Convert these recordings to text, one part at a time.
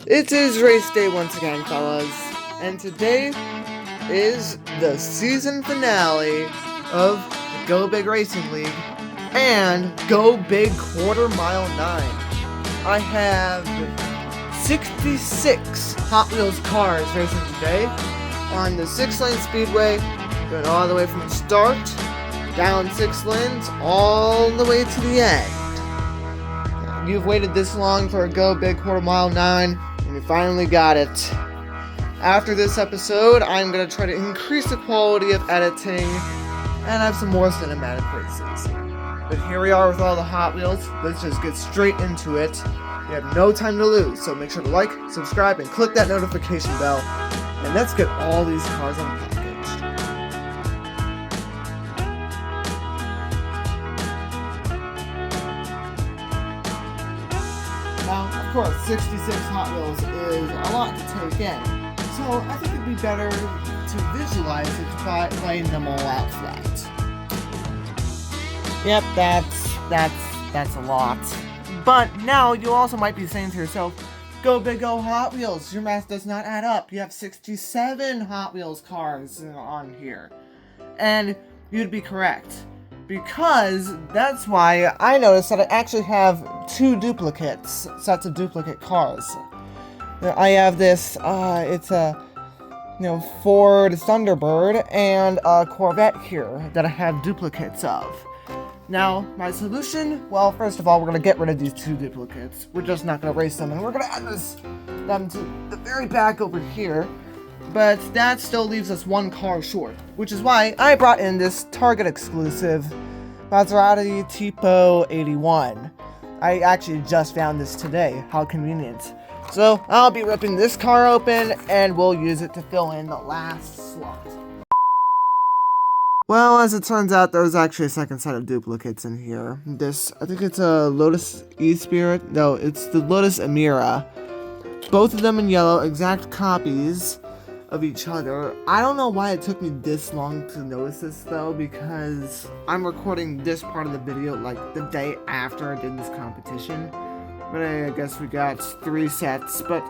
It is race day once again, fellas, and today is the season finale of the Go Big Racing League and Go Big Quarter Mile 9. I have 66 Hot Wheels cars racing today on the 6-lane speedway, going all the way from the start, down 6 lanes, all the way to the end. You've waited this long for a Go Big Quarter Mile 9, and you finally got it. After this episode, I'm going to try to increase the quality of editing and have some more cinematic races. But here we are with all the Hot Wheels. Let's just get straight into it. We have no time to lose, so make sure to like, subscribe, and click that notification bell. And let's get all these cars unpackaged. Now, of course, 66 Hot Wheels is a lot to take in. So I think it'd be better to visualize it by laying them all out flat. Yep, that's a lot. But now you also might be saying to yourself, go big, go Hot Wheels. Your math does not add up. You have 67 Hot Wheels cars on here. And you'd be correct. Because that's why I noticed that I actually have two sets of duplicate cars. I have this, it's a, Ford Thunderbird and a Corvette here that I have duplicates of. Now, my solution, well, first of all, we're going to get rid of these two duplicates. We're just not going to race them, and we're going to add them to the very back over here. But that still leaves us one car short, which is why I brought in this Target exclusive Maserati Tipo 81. I actually just found this today. How convenient. So I'll be ripping this car open and we'll use it to fill in the last slot. Well, as it turns out, there's actually a second set of duplicates in here. I think it's a Lotus E-Spirit. No, it's the Lotus Emira. Both of them in yellow, exact copies of each other. I don't know why it took me this long to notice this though, because I'm recording this part of the video like the day after I did this competition. But I guess we got 3 sets, but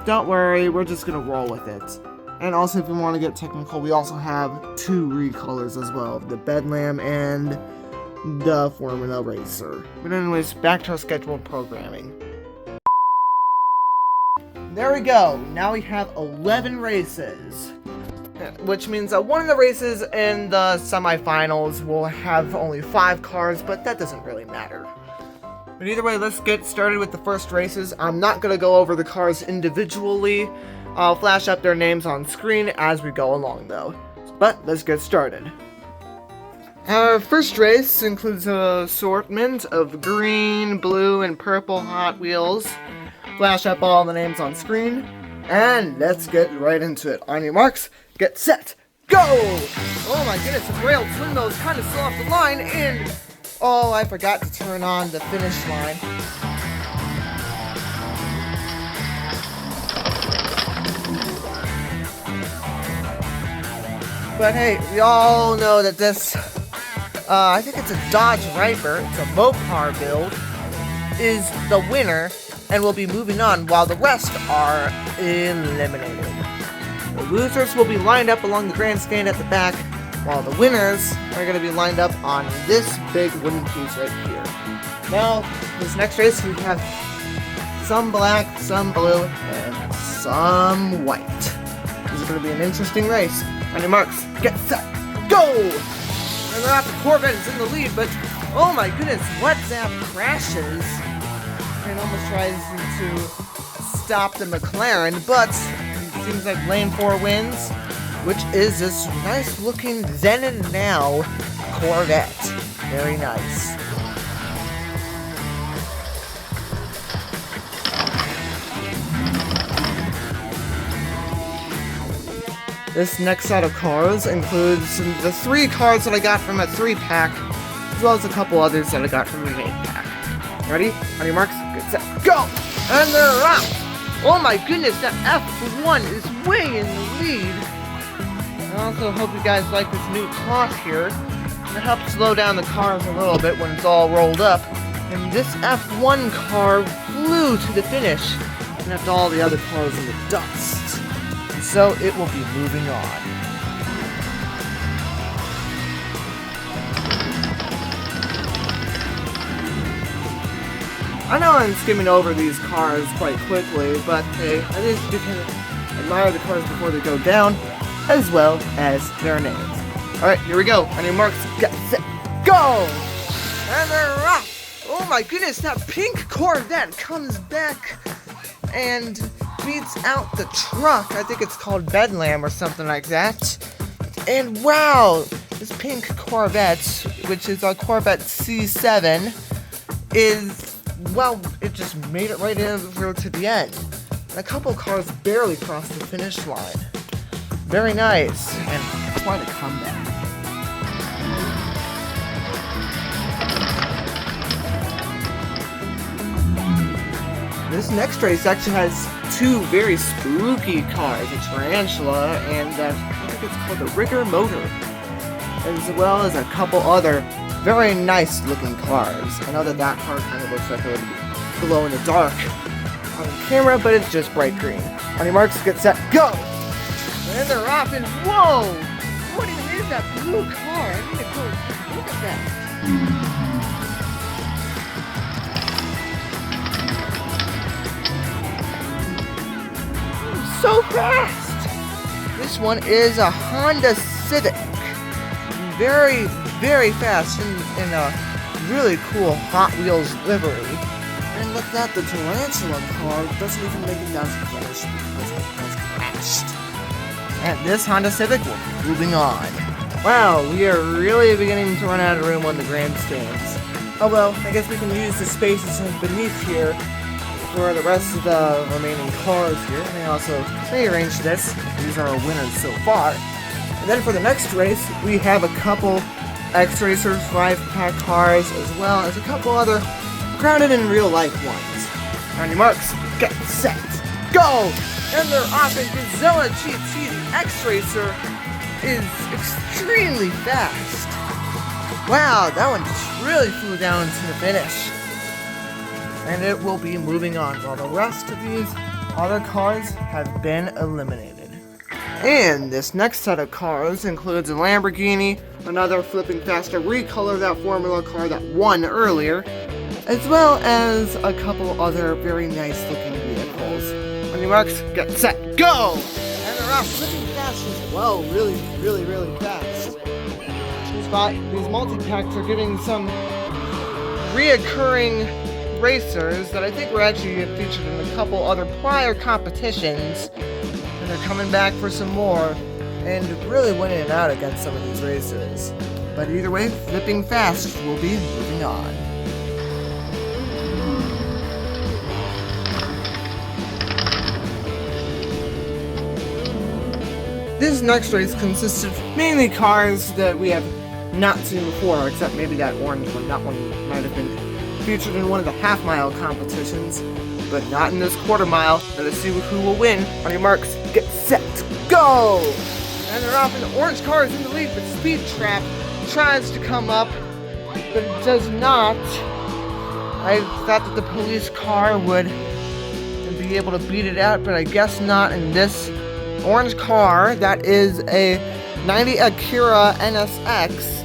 don't worry, we're just gonna roll with it. And also, if you want to get technical, we also have 2 recolors as well, the Bedlam and the Formula Racer. But anyways, back to our scheduled programming. There we go. Now we have 11 races, which means that one of the races in the semifinals will have only 5 cars, but that doesn't really matter. But either way, let's get started with the first races. I'm not going to go over the cars individually. I'll flash up their names on screen as we go along, though. But let's get started. Our first race includes an assortment of green, blue, and purple Hot Wheels. Flash up all the names on screen, and let's get right into it. On your marks, get set, go! Oh my goodness, the rail twin though is kind of slow off the line, and oh, I forgot to turn on the finish line. But hey, we all know that this, I think it's a Dodge Viper, it's a Mopar build, is the winner, and will be moving on while the rest are eliminated. The losers will be lined up along the grandstand at the back, while the winners are going to be lined up on this big wooden piece right here. Now, this next race we have some black, some blue, and some white. This is going to be an interesting race. On your marks, get set, go! And the Corvette is in the lead, but oh my goodness, WhatsApp crashes and almost tries to stop the McLaren, but it seems like lane 4 wins, which is this nice looking then and now Corvette. Very nice. This next set of cars includes the 3 cars that I got from a 3-pack, as well as a couple others that I got from an 8-pack. Ready? On your marks, get set, go! And they're out! Oh my goodness, that F1 is way in the lead. I also hope you guys like this new cloth here. It helps slow down the cars a little bit when it's all rolled up. And this F1 car flew to the finish. and left all the other cars in the dust. And so it will be moving on. I know I'm skimming over these cars quite quickly, but hey, at least you can admire the cars before they go down, as well as their names. Alright, here we go. On your marks, get set, go! And they're off! Oh my goodness, that pink Corvette comes back and beats out the truck. I think it's called Bedlam or something like that. And wow, this pink Corvette, which is a Corvette C7, is... well, it just made it right over to the end. And a couple cars barely crossed the finish line. Very nice, and quite a comeback. This next race actually has two very spooky cars, a tarantula and I think it's called the Rigger Motor, as well as a couple other very nice looking cars. I know that car kind of looks like it would glow in the dark on the camera, but it's just bright green. On your marks, get set, go! And they're off, and whoa! What even is that blue car? I need to go look at that. So fast! This one is a Honda Civic. Very, very fast in a really cool Hot Wheels livery. And look at that, the tarantula car doesn't even make it down to the finish because it has crashed. And this Honda Civic will be moving on. Wow, we are really beginning to run out of room on the grandstands. Oh well, I guess we can use the spaces beneath here for the rest of the remaining cars here. And I also rearrange this. These are our winners so far. And then for the next race, we have a couple X-Racers 5-pack cars, as well as a couple other grounded in real-life ones. On your marks, get set, go! And they're off, and Godzilla GT X-Racer is extremely fast. Wow, that one just really flew down to the finish. And it will be moving on, while the rest of these other cars have been eliminated. And this next set of cars includes a Lamborghini, another flipping faster recolor of that Formula car that won earlier, as well as a couple other very nice looking vehicles. On your marks, get set, go! And they're off flipping fast as well, really, really, really fast. These multi-packs are giving some reoccurring racers that I think were actually featured in a couple other prior competitions. And they're coming back for some more and really winning it out against some of these racers. But either way, flipping fast will be moving on. This next race consists of mainly cars that we have not seen before, except maybe that orange one. That one might have been featured in one of the half-mile competitions, but not in this quarter-mile. Let us see who will win. On your marks, get set, go! And they're off, and the orange car is in the lead, but Speed Trap tries to come up, but it does not. I thought that the police car would be able to beat it out, but I guess not in this orange car. That is a 90 Acura NSX.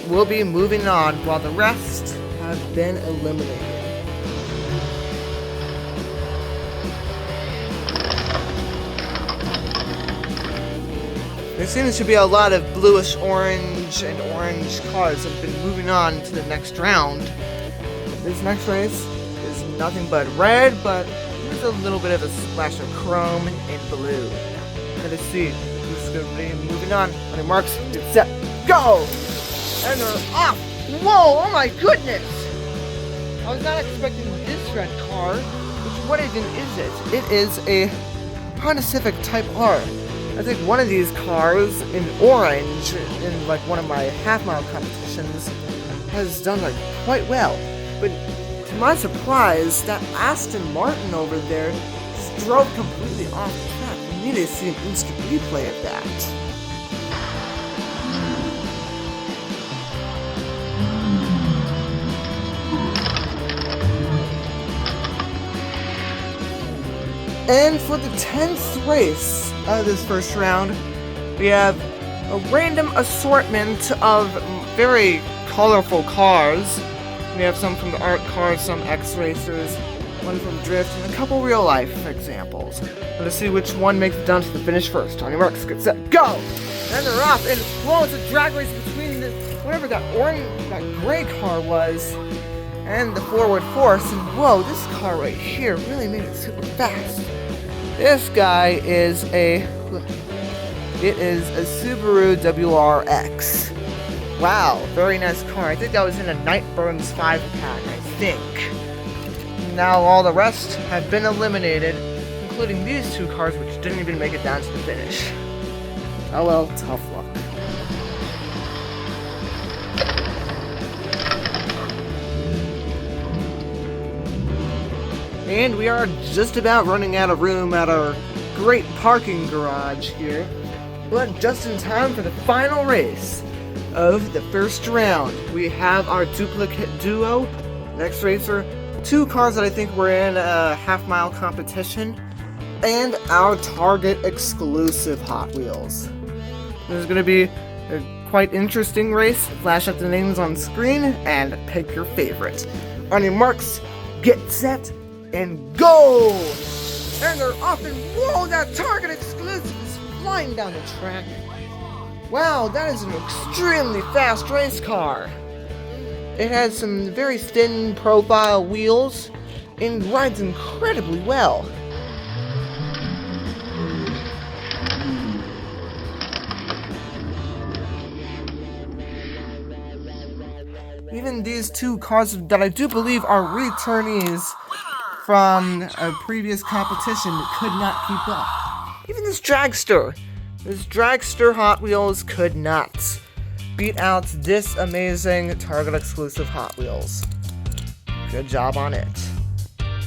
Will be moving on, while the rest have been eliminated. There seems to be a lot of bluish orange and orange cars that have been moving on to the next round. This next race is nothing but red, but there's a little bit of a splash of chrome and blue. Let us see who's going to be moving on. On your marks, get set, go! And they're off! Whoa, oh my goodness! I was not expecting this red car. What even is it? It is a Honda Civic Type R. I think one of these cars in orange, in like one of my half-mile competitions, has done like quite well. But to my surprise, that Aston Martin over there just drove completely off the track. We need to see an instant replay of that. And for the 10th race of this first round, we have a random assortment of very colorful cars. We have some from the art cars, some X-Racers, one from Drift, and a couple real-life examples. Let's see which one makes it down to the finish first. On your marks, get set, go! And they're off, and whoa, it's a drag race between whatever that gray car was, and the forward force, and whoa, this car right here really made it super fast. This guy is a Subaru WRX. Wow, very nice car. I think that was in a Nightburns 5-pack, I think. Now all the rest have been eliminated, including these two cars which didn't even make it down to the finish. Oh well, tough luck. And we are just about running out of room at our great parking garage here, but just in time for the final race of the first round. We have our duplicate duo, next racer, two cars that I think were in a half-mile competition, and our Target exclusive Hot Wheels. This is going to be a quite interesting race. Flash up the names on screen and pick your favorite. On your marks, get set, and go! And they're off, and whoa, that Target exclusive is flying down the track. Wow, that is an extremely fast race car. It has some very thin profile wheels and rides incredibly well. Even these two cars that I do believe are returnees from a previous competition could not keep up. Even this dragster Hot Wheels could not beat out this amazing Target exclusive Hot Wheels. Good job on it.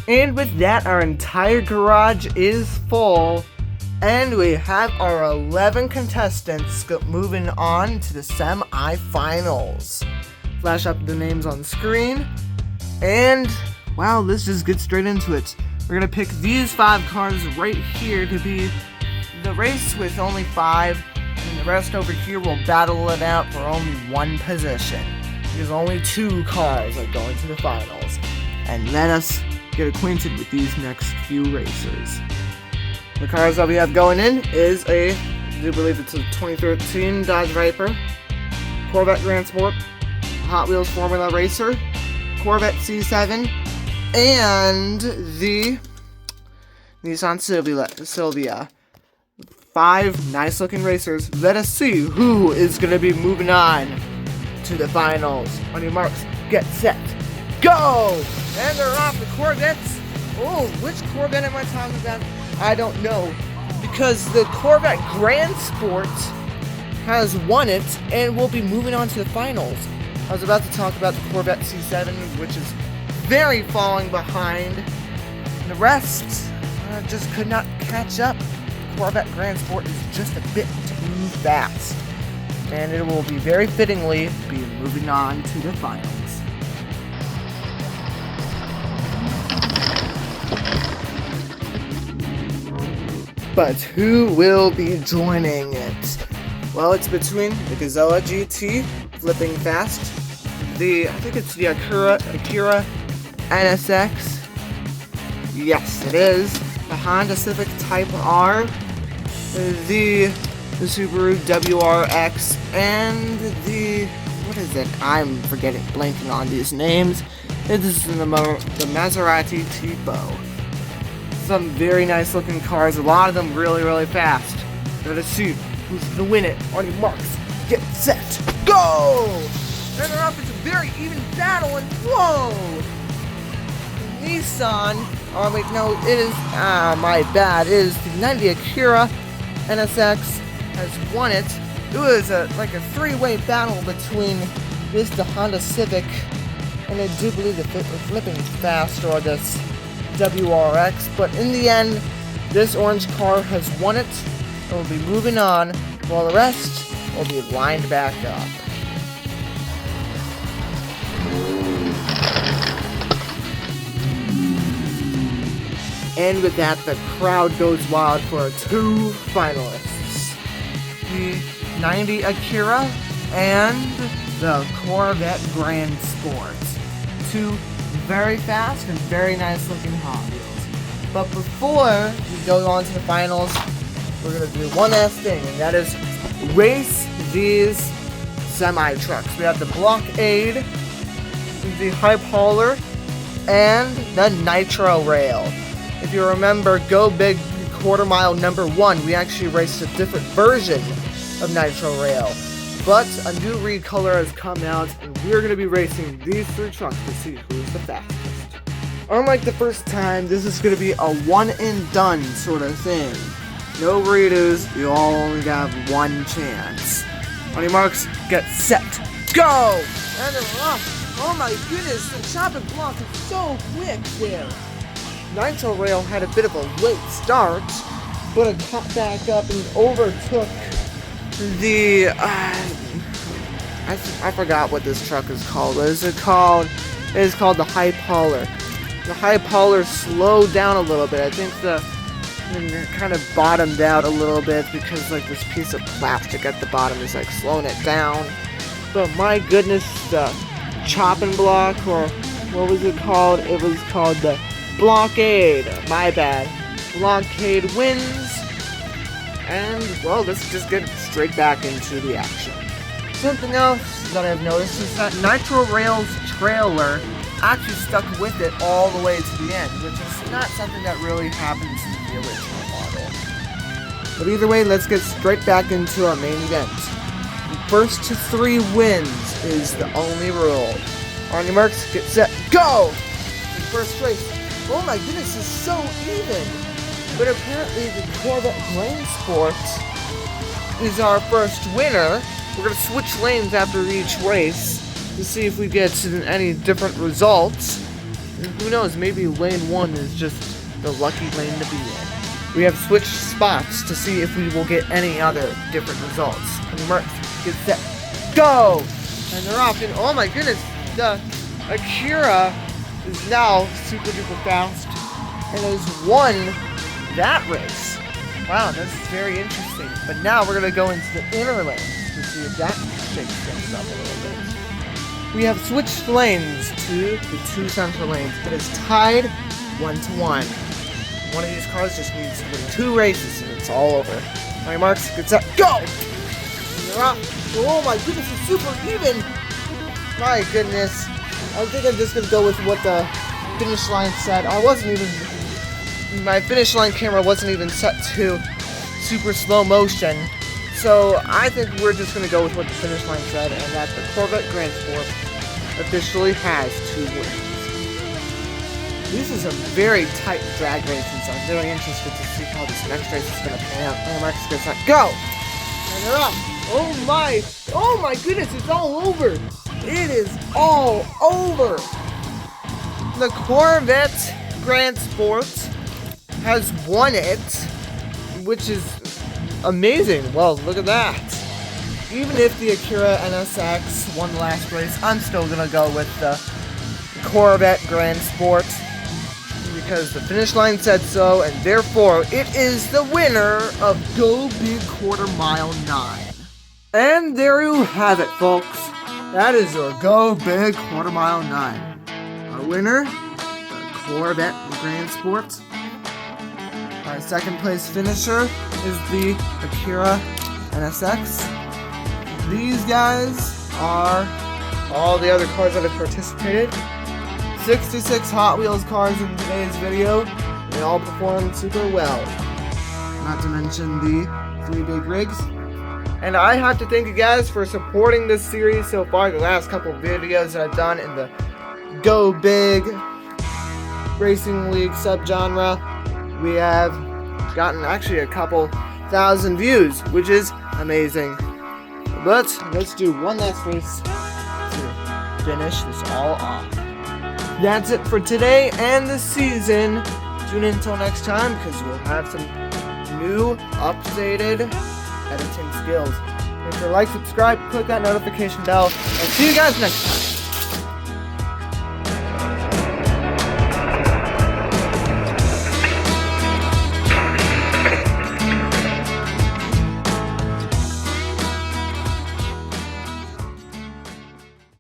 And with that, our entire garage is full, and we have our 11 contestants moving on to the semi-finals. Flash up the names on screen, and wow, let's just get straight into it. We're gonna pick these 5 cars right here to be the race with only 5, and the rest over here will battle it out for only 1 position, because only 2 cars are going to the finals. And let us get acquainted with these next few racers. The cars that we have going in is I do believe it's a 2013 Dodge Viper, Corvette Grand Sport, Hot Wheels Formula Racer, Corvette C7, and the Nissan Silvia. 5 nice looking racers. Let us see who is going to be moving on to the finals. On your marks, get set, go! And they're off, the Corvettes. Oh, which Corvette am I talking about? I don't know, because the Corvette Grand Sport has won it and will be moving on to the finals. I was about to talk about the Corvette C7, which is very falling behind. The rest just could not catch up. Corvette Grand Sport is just a bit too fast, and it will be very fittingly be moving on to the finals. But who will be joining it? Well, it's between the Gazella GT, flipping fast, I think it's the Acura NSX. Yes, it is. The Honda Civic Type R, the Subaru WRX, and what is it? I'm blanking on these names. It is the Maserati Tipo. Some very nice looking cars, a lot of them really, really fast. Let us see who's gonna win it. On your marks, get set, go! And they're up, it's a very even battle, and whoa! Nissan, oh wait, no, it is, my bad, it is the 90 Acura NSX has won it. It was like a 3-way battle between the Honda Civic, and I do believe the flipping fast, or this WRX, but in the end, this orange car has won it, and will be moving on, while the rest will be lined back up. And with that, the crowd goes wild for our 2 finalists. The 90 Akira and the Corvette Grand Sport. 2 very fast and very nice looking Hot Wheels. But before we go on to the finals, we're going to do one last thing, and that is race these semi-trucks. We have the Blockade, the Hype Hauler, and the Nitro Rail. If you remember Go Big Quarter Mile #1, we actually raced a different version of Nitro Rail. But a new recolor has come out, and we're going to be racing these 3 trucks to see who's the fastest. Unlike the first time, this is going to be a one and done sort of thing. No redos, you all only have 1 chance. On your marks, get set, go! And they're off. Oh my goodness, the chopping block is so quick there. Nitro Rail had a bit of a late start, but it caught back up and overtook the, I forgot what this truck is called. What is it called? It is called the Hype Hauler. The Hype Hauler slowed down a little bit. I think it kind of bottomed out a little bit because like this piece of plastic at the bottom is like slowing it down. But my goodness, the chopping block, or what was it called? It was called the Blockade. My bad. Blockade wins. And, well, let's just get straight back into the action. Something else that I've noticed is that Nitro Rail's trailer actually stuck with it all the way to the end, which is not something that really happens in the original model. But either way, let's get straight back into our main event. The first to 3 wins is the only rule. On your marks, get set, go! The first race. Oh my goodness, it's so even! But apparently the Corvette Grand Sport is our first winner. We're going to switch lanes after each race to see if we get any different results. And who knows, maybe lane 1 is just the lucky lane to be in. We have switched spots to see if we will get any other different results. On your marks, get set, go! And they're off, and oh my goodness, the Akira is now super duper fast and has won that race. Wow, that's very interesting. But now we're going to go into the inner lanes to see if that shakes things up a little bit. We have switched lanes to the 2 central lanes. It is tied 1-1. One of these cars just needs to win 2 races and it's all over. My marks, get set, go! And they're off. Oh my goodness, it's super even! My goodness. I think I'm just going to go with what the finish line said. My finish line camera wasn't even set to super slow motion. So I think we're just going to go with what the finish line said, and that the Corvette Grand Sport officially has 2 wins. This is a very tight drag race, and so I'm very interested to see how this next race is going to pan out. And Mark's going to go! And they're up! Oh my goodness, it's all over! It is all over! The Corvette Grand Sport has won it, which is amazing. Well, look at that. Even if the Akira NSX won the last race, I'm still gonna go with the Corvette Grand Sport because the finish line said so, and therefore it is the winner of Go Big Quarter Mile 9. And there you have it, folks. That is your Go Big Quarter Mile 9. Our winner, the Corvette Grand Sport. Our second place finisher is the Akira NSX. These guys are all the other cars that have participated. 66 Hot Wheels cars in today's video. They all performed super well. Not to mention the 3 big rigs. And I have to thank you guys for supporting this series so far. The last couple videos that I've done in the Go Big Racing League subgenre, we have gotten actually a couple thousand views, which is amazing. But let's do one last race to finish this all off. That's it for today and the season. Tune in until next time because we'll have some new updated editing skills. Make sure to like, subscribe, click that notification bell, and see you guys next time.